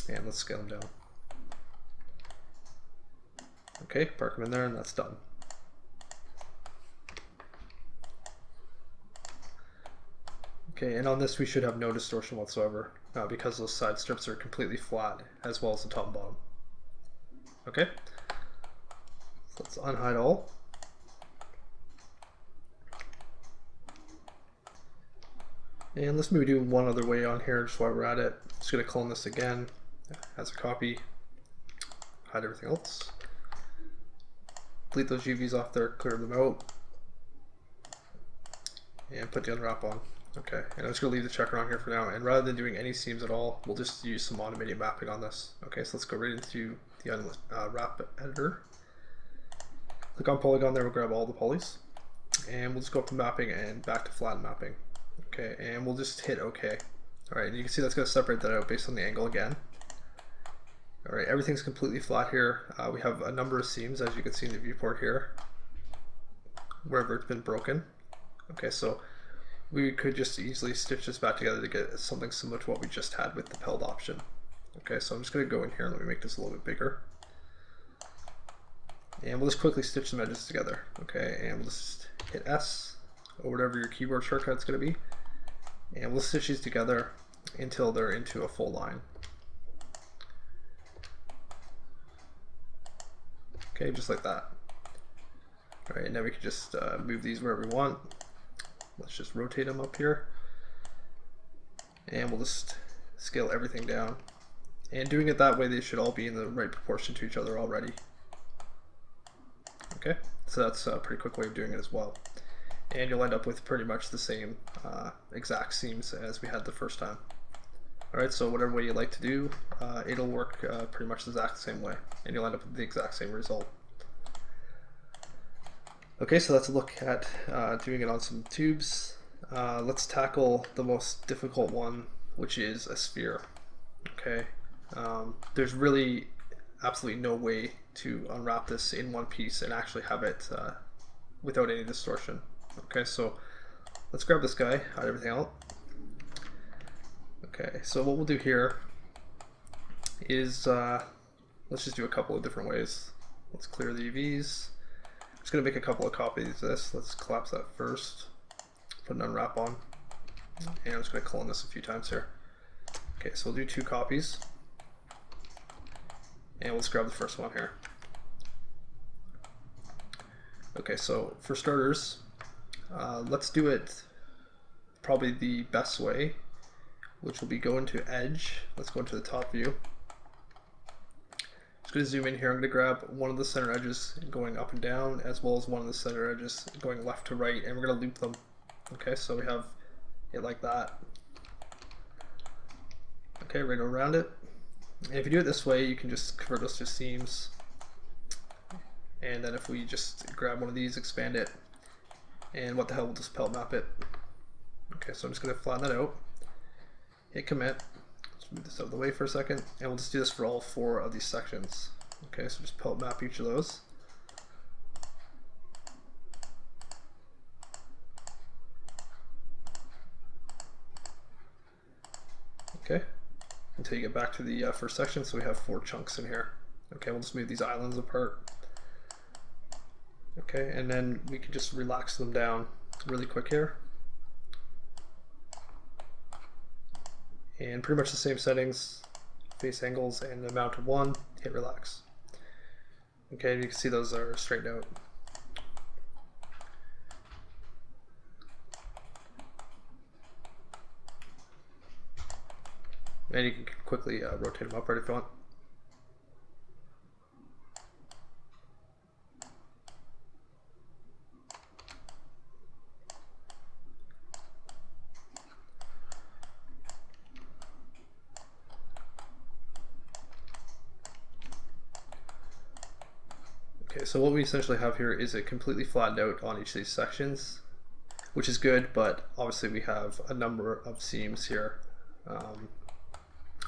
and let's scale them down. Okay, park them in there and that's done. Okay, and on this we should have no distortion whatsoever because those side strips are completely flat as well as the top and bottom. Okay, so let's unhide all. And let's maybe do one other way on here just while we're at it. Just going to clone this again as a copy, hide everything else, delete those UVs off there, clear them out, and put the unwrap on. Okay, and I'm just going to leave the checker on here for now, and rather than doing any seams at all, we'll just use some automated mapping on this. Okay, so let's go right into the Unwrap editor. Click on polygon there, we'll grab all the polys, and we'll just go up to mapping and back to flatten mapping. Okay, and we'll just hit OK. Alright, and you can see that's going to separate that out based on the angle again. Alright, everything's completely flat here. We have a number of seams, as you can see in the viewport here, wherever it's been broken. Okay, so we could just easily stitch this back together to get something similar to what we just had with the pelt option. Okay, so I'm just going to go in here and let me make this a little bit bigger. And we'll just quickly stitch some edges together. Okay, and we'll just hit S or whatever your keyboard shortcut's going to be. And we'll stitch these together until they're into a full line. Okay, just like that. Alright, and now we can just move these wherever we want. Let's just rotate them up here, and we'll just scale everything down. And doing it that way, they should all be in the right proportion to each other already. Okay, so that's a pretty quick way of doing it as well. And you'll end up with pretty much the same exact seams as we had the first time. Alright, so whatever way you like to do, it'll work pretty much the exact same way, and you'll end up with the exact same result. Okay, so that's a look at doing it on some tubes. Let's tackle the most difficult one, which is a sphere. Okay, there's really absolutely no way to unwrap this in one piece and actually have it without any distortion. Okay, so let's grab this guy, hide everything out. Okay, so what we'll do here is let's just do a couple of different ways. Let's clear the UVs. I'm just going to make a couple of copies of this. Let's collapse that first, put an unwrap on, and I'm just going to clone this a few times here. Okay, so we'll do 2 copies, and we'll just grab the first one here. Okay, so for starters, let's do it probably the best way, which will be go into Edge. Let's go into the top view. Just going to zoom in here. I'm going to grab one of the center edges going up and down, as well as one of the center edges going left to right, and we're going to loop them. Okay, so we have it like that. Okay, right around it. And if you do it this way, you can just convert those to seams. And then if we just grab one of these, expand it, and what the hell, we'll just pelt map it. Okay, so I'm just going to flatten that out, hit commit. Move this out of the way for a second, and we'll just do this for all 4 of these sections. Okay, so just pelt map each of those. Okay, until you get back to the first section, so we have 4 chunks in here. Okay, we'll just move these islands apart. Okay, and then we can just relax them down really quick here. And pretty much the same settings, face angles and the amount of one, hit relax. Okay, you can see those are straightened out. And you can quickly rotate them upright if you want. Okay, so what we essentially have here is it completely flattened out on each of these sections, which is good, but obviously we have a number of seams here,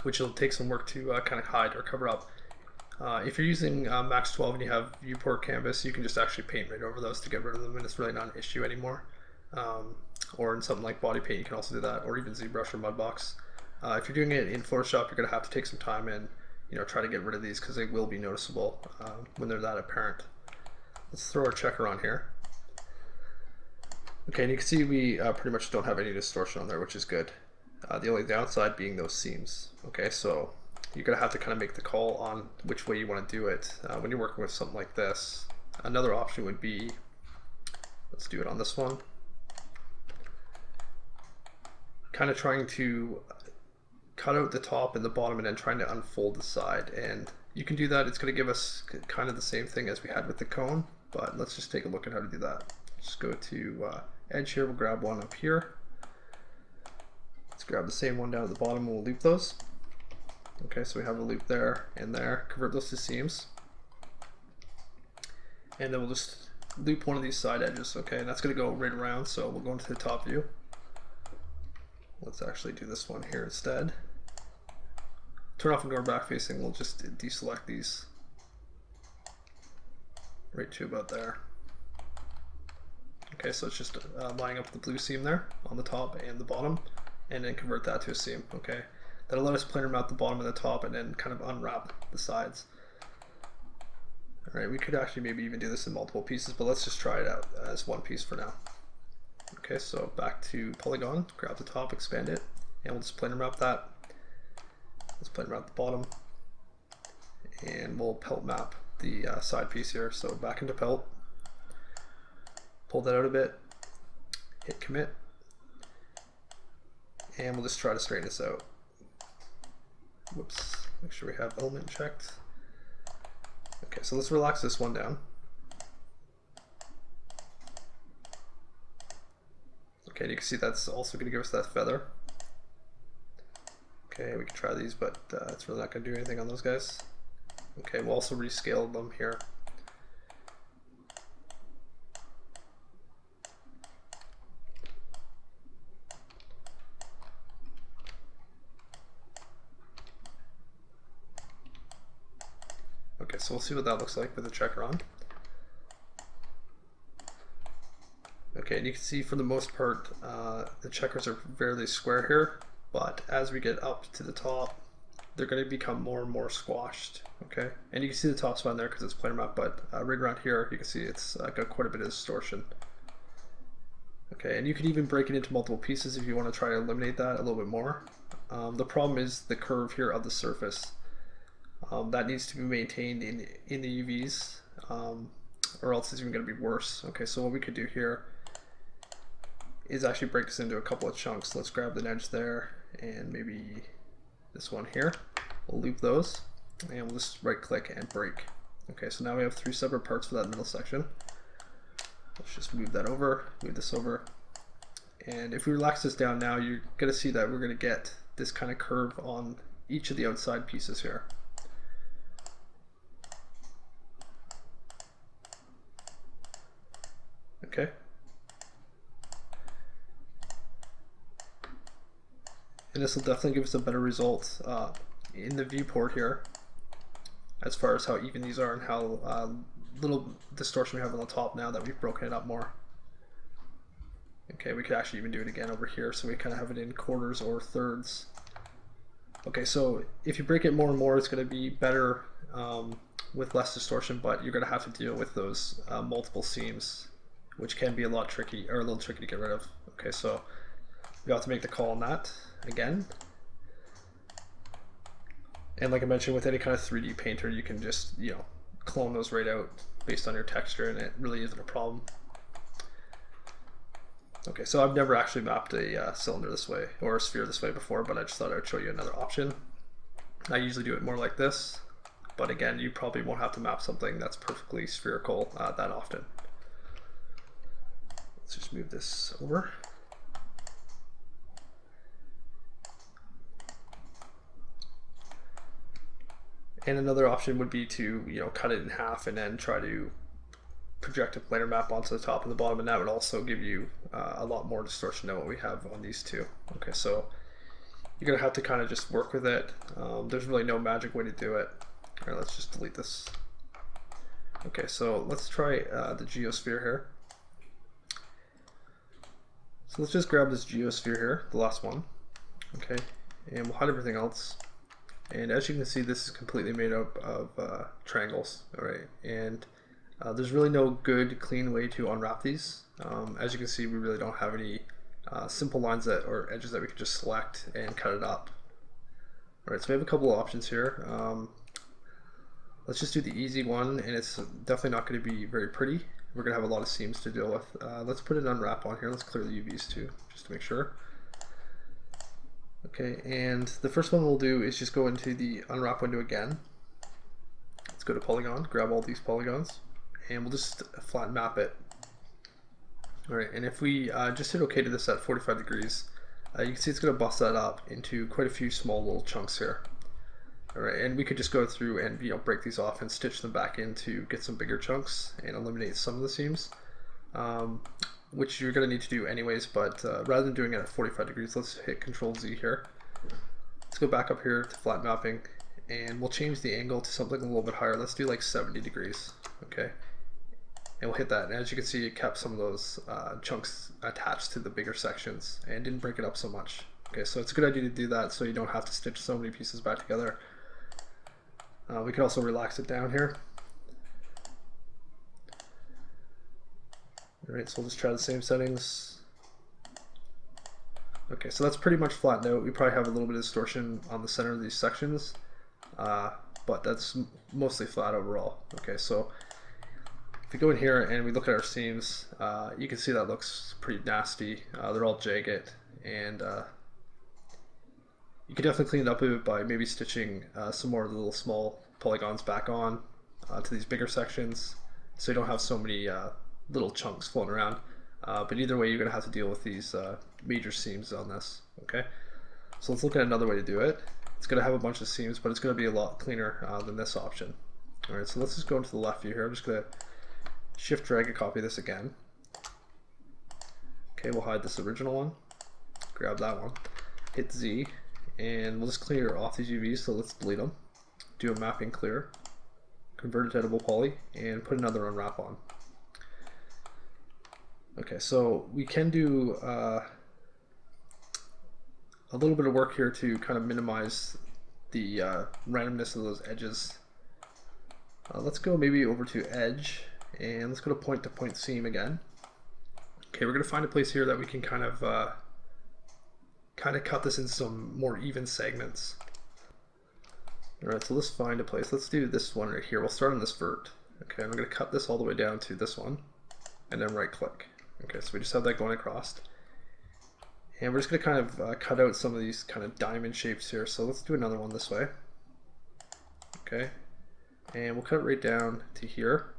which will take some work to kind of hide or cover up. If you're using Max 12 and you have viewport canvas, you can just actually paint right over those to get rid of them, and it's really not an issue anymore. Or in something like body paint, you can also do that, or even ZBrush or Mudbox. If you're doing it in Photoshop, you're going to have to take some time and try to get rid of these because they will be noticeable when they're that apparent. Let's throw our checker on here. Okay, and you can see we pretty much don't have any distortion on there, which is good. The only downside being those seams. Okay, so you're going to have to kind of make the call on which way you want to do it. When you're working with something like this, another option would be, let's do it on this one, kind of trying to cut out the top and the bottom and then trying to unfold the side. And you can do that. It's going to give us kind of the same thing as we had with the cone, but let's just take a look at how to do that. Just go to edge here, we'll grab one up here. Let's grab the same one down at the bottom and we'll loop those. Okay, so we have a loop there and there, convert those to seams. And then we'll just loop one of these side edges, okay, and that's going to go right around, so we'll go into the top view. Let's actually do this one here instead. Turn off and go back facing, we'll just deselect these right to about there. Okay, so it's just lining up the blue seam there on the top and the bottom, and then convert that to a seam. Okay, that'll let us planar mount the bottom and the top and then kind of unwrap the sides. Alright, we could actually maybe even do this in multiple pieces, but let's just try it out as one piece for now. Okay, so back to polygon, grab the top, expand it, and we'll just planar map that. Let's planar map the bottom, and we'll pelt map the side piece here. So back into pelt, pull that out a bit, hit commit, and we'll just try to straighten this out. Whoops, make sure we have element checked. Okay, so let's relax this one down. Okay, you can see that's also going to give us that feather. Okay, we can try these, but it's really not going to do anything on those guys. Okay, we'll also rescale them here. Okay, so we'll see what that looks like with the checker on. Okay, and you can see for the most part the checkers are fairly square here, but as we get up to the top, they're going to become more and more squashed. Okay, and you can see the top spine there because it's planar map, but right around here you can see it's got quite a bit of distortion. Okay, and you can even break it into multiple pieces if you want to try to eliminate that a little bit more. The problem is the curve here of the surface. That needs to be maintained in the UVs, or else it's even going to be worse. Okay, so what we could do here is actually break this into a couple of chunks. Let's grab an edge there and maybe this one here. We'll loop those and we'll just right click and break. Okay, so now we have 3 separate parts for that middle section. Let's just move that over, move this over. And if we relax this down now, you're going to see that we're going to get this kind of curve on each of the outside pieces here. Okay. And this will definitely give us a better result in the viewport here as far as how even these are and how little distortion we have on the top now that we've broken it up more. Okay, we could actually even do it again over here so we kind of have it in quarters or thirds. Okay, so if you break it more and more, it's going to be better with less distortion, but you're going to have to deal with those multiple seams, which can be a little tricky to get rid of. Okay, so we have to make the call on that again. And like I mentioned, with any kind of 3D painter, you can just, you know, clone those right out based on your texture, and it really isn't a problem. Okay, so I've never actually mapped a cylinder this way or a sphere this way before, but I just thought I would show you another option. I usually do it more like this, but again, you probably won't have to map something that's perfectly spherical that often. Let's just move this over. And another option would be to, you know, cut it in half and then try to project a planar map onto the top and the bottom, and that would also give you a lot more distortion than what we have on these two. Okay, so you're gonna have to kind of just work with it. There's really no magic way to do it. All right, let's just delete this. Okay, so let's try the geosphere here. So let's just grab this geosphere here, the last one. Okay, and we'll hide everything else. And as you can see, this is completely made up of triangles. All right, and there's really no good, clean way to unwrap these. As you can see, we really don't have any simple lines that or edges that we can just select and cut it up. All right, so we have a couple of options here. Let's just do the easy one, and it's definitely not going to be very pretty. We're going to have a lot of seams to deal with. Let's put an unwrap on here. Let's clear the UVs too, just to make sure. Okay, and the first one we'll do is just go into the unwrap window again. Let's go to polygon, grab all these polygons, and we'll just flat map it. All right, and if we just hit OK to this at 45 degrees, you can see it's going to bust that up into quite a few small little chunks here. All right, and we could just go through and, you know, break these off and stitch them back in to get some bigger chunks and eliminate some of the seams, which you're going to need to do anyways. But rather than doing it at 45 degrees, let's hit Control Z here. Let's go back up here to flat mapping, and we'll change the angle to something a little bit higher. Let's do like 70 degrees. Okay, and we'll hit that, and as you can see, it kept some of those chunks attached to the bigger sections and didn't break it up so much. Okay, so it's a good idea to do that so you don't have to stitch so many pieces back together. We can also relax it down here. All right, so we'll just try the same settings. Okay, so that's pretty much flattened out. We probably have a little bit of distortion on the center of these sections, but that's mostly flat overall. Okay, so if we go in here and we look at our seams, you can see that looks pretty nasty. They're all jagged, and you can definitely clean it up a bit by maybe stitching some more of the little small polygons back on to these bigger sections, so you don't have so many little chunks floating around. But either way, you're going to have to deal with these major seams on this. Okay, so let's look at another way to do it. It's going to have a bunch of seams, but it's going to be a lot cleaner than this option. All right, so let's just go into the left view here. I'm just going to shift drag and copy this again. Okay, we'll hide this original one, grab that one, hit Z, and we'll just clear off these UVs. So let's delete them, do a mapping clear, convert it to editable poly, and put another unwrap on. Okay, so we can do a little bit of work here to kind of minimize the randomness of those edges. Let's go maybe over to edge, and let's go to point seam again. Okay, we're going to find a place here that we can kind of cut this in some more even segments. All right, so let's find a place. Let's do this one right here. We'll start on this vert. Okay, I'm going to cut this all the way down to this one, and then right click. Okay, so we just have that going across. And we're just going to kind of cut out some of these kind of diamond shapes here. So let's do another one this way. Okay, and we'll cut it right down to here,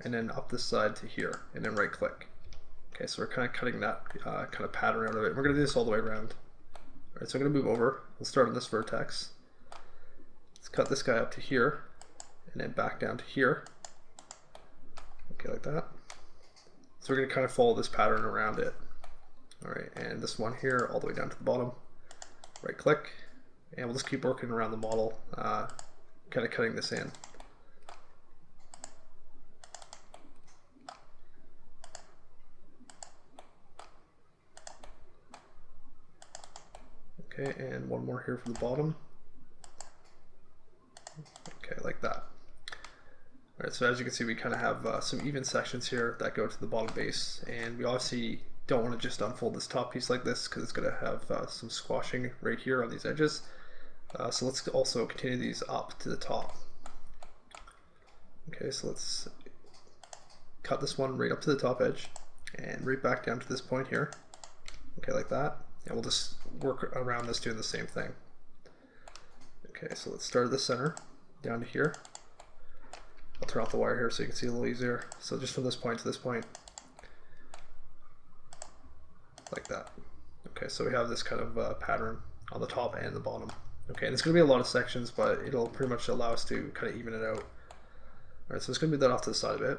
and then up this side to here, and then right click. Okay, so we're kind of cutting that kind of pattern out of it. We're going to do this all the way around. All right, so I'm going to move over. We'll start on this vertex. Let's cut this guy up to here, and then back down to here. Okay, like that. So we're going to kind of follow this pattern around it. All right, and this one here all the way down to the bottom. Right click, and we'll just keep working around the model, kind of cutting this in. Okay, and one more here for the bottom. Okay, like that. All right, so as you can see, we kind of have some even sections here that go to the bottom base, and we obviously don't want to just unfold this top piece like this because it's going to have some squashing right here on these edges. So let's also continue these up to the top. Okay, so let's cut this one right up to the top edge and right back down to this point here. Okay, like that. And we'll just work around this doing the same thing. Okay, so let's start at the center, down to here. I'll turn off the wire here so you can see a little easier. So just from this point to this point, like that. Okay, so we have this kind of pattern on the top and the bottom. Okay, and it's going to be a lot of sections, but it'll pretty much allow us to kind of even it out. Alright, so it's going to move that off to the side of it.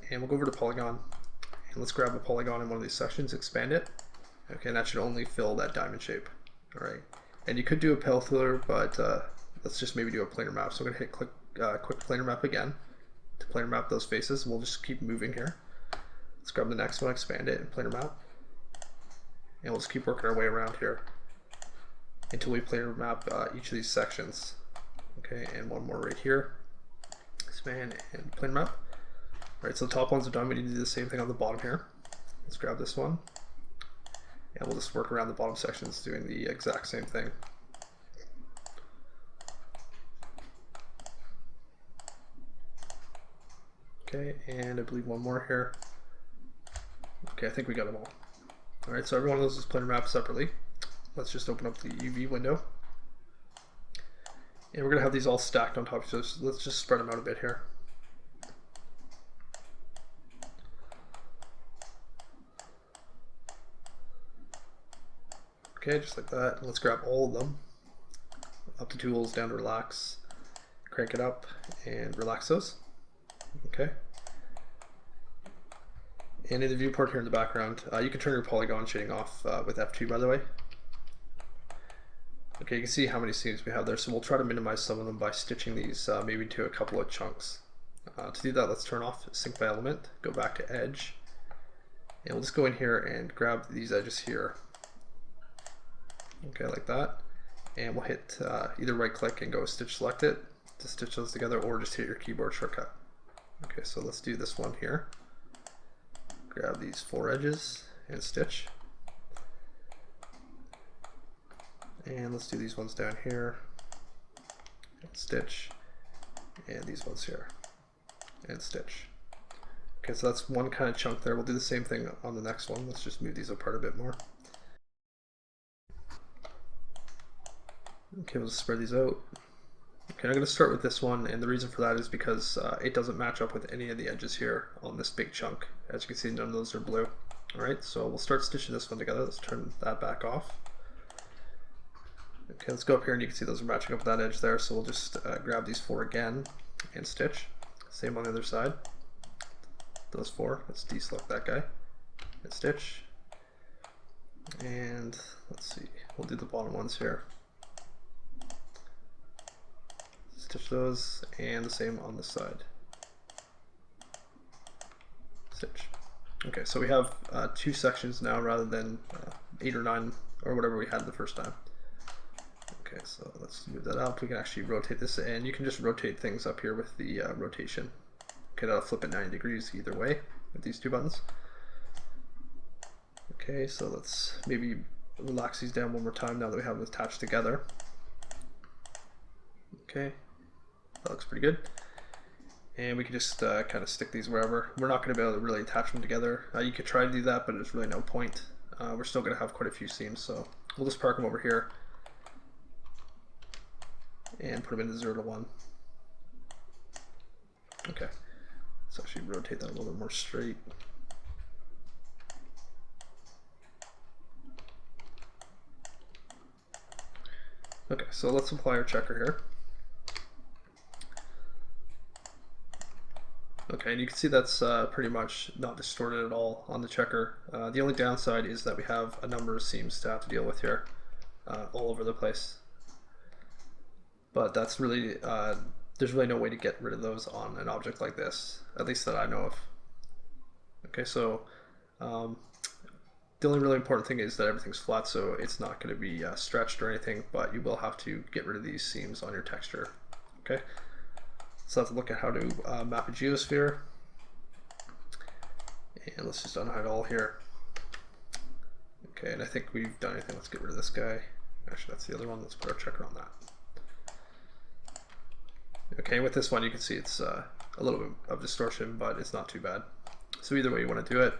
And we'll go over to polygon. And let's grab a polygon in one of these sections, expand it. Okay, and that should only fill that diamond shape. Alright, and you could do a pale filler, but let's just maybe do a planar map. So I'm going to hit quick planar map again to planar map those faces. We'll just keep moving here. Let's grab the next one, expand it, and planar map. And we'll just keep working our way around here until we planar map each of these sections. Okay, and one more right here. Expand and planar map. Alright, so the top ones are done. We need to do the same thing on the bottom here. Let's grab this one. And we'll just work around the bottom sections doing the exact same thing. Okay, and I believe one more here. Okay, I think we got them all. Alright, so every one of those is planar mapped separately. Let's just open up the UV window. And we're going to have these all stacked on top, so let's just spread them out a bit here. Okay, just like that. Let's grab all of them. Up to tools, down to relax. Crank it up and relax those. Okay. And in the viewport here in the background, you can turn your polygon shading off with F2, by the way. Okay, you can see how many seams we have there, so we'll try to minimize some of them by stitching these maybe to a couple of chunks. To do that, let's turn off sync by element, go back to edge, and we'll just go in here and grab these edges here. Okay, like that. And we'll hit either right click and go stitch selected to stitch those together, or just hit your keyboard shortcut. Okay, so let's do this one here. Grab these 4 edges and stitch. And let's do these ones down here. And stitch. And these ones here. And stitch. Okay, so that's one kind of chunk there. We'll do the same thing on the next one. Let's just move these apart a bit more. Okay, we'll just spread these out. Okay, I'm going to start with this one, and the reason for that is because it doesn't match up with any of the edges here on this big chunk. As you can see, none of those are blue. Alright, so we'll start stitching this one together. Let's turn that back off. Okay, let's go up here and you can see those are matching up with that edge there, so we'll just grab these 4 again and stitch. Same on the other side. Those 4, let's deselect that guy and stitch. And let's see, we'll do the bottom ones here. Stitch those, and the same on this side. Stitch. Okay, so we have 2 sections now rather than 8 or 9 or whatever we had the first time. Okay, so let's move that up. We can actually rotate this, and you can just rotate things up here with the rotation. Okay, that'll flip it 90 degrees either way with these 2 buttons. Okay, so let's maybe relax these down one more time now that we have them attached together. Okay, that looks pretty good. And we can just kind of stick these wherever. We're not going to be able to really attach them together. You could try to do that, but there's really no point. We're still going to have quite a few seams, so we'll just park them over here and put them into 0 to 1. Okay, let's actually rotate that a little bit more straight. Okay, so let's apply our checker here. Okay, and you can see that's pretty much not distorted at all on the checker. The only downside is that we have a number of seams to have to deal with here all over the place. But that's really, there's really no way to get rid of those on an object like this, at least that I know of. Okay, so the only really important thing is that everything's flat, so it's not going to be stretched or anything, but you will have to get rid of these seams on your texture. Okay, so let's look at how to map a geosphere. And let's just unhide all here. Okay, and I think we've done anything. Let's get rid of this guy. Actually, that's the other one. Let's put our checker on that. Okay, with this one you can see it's a little bit of distortion, but it's not too bad. So either way you want to do it.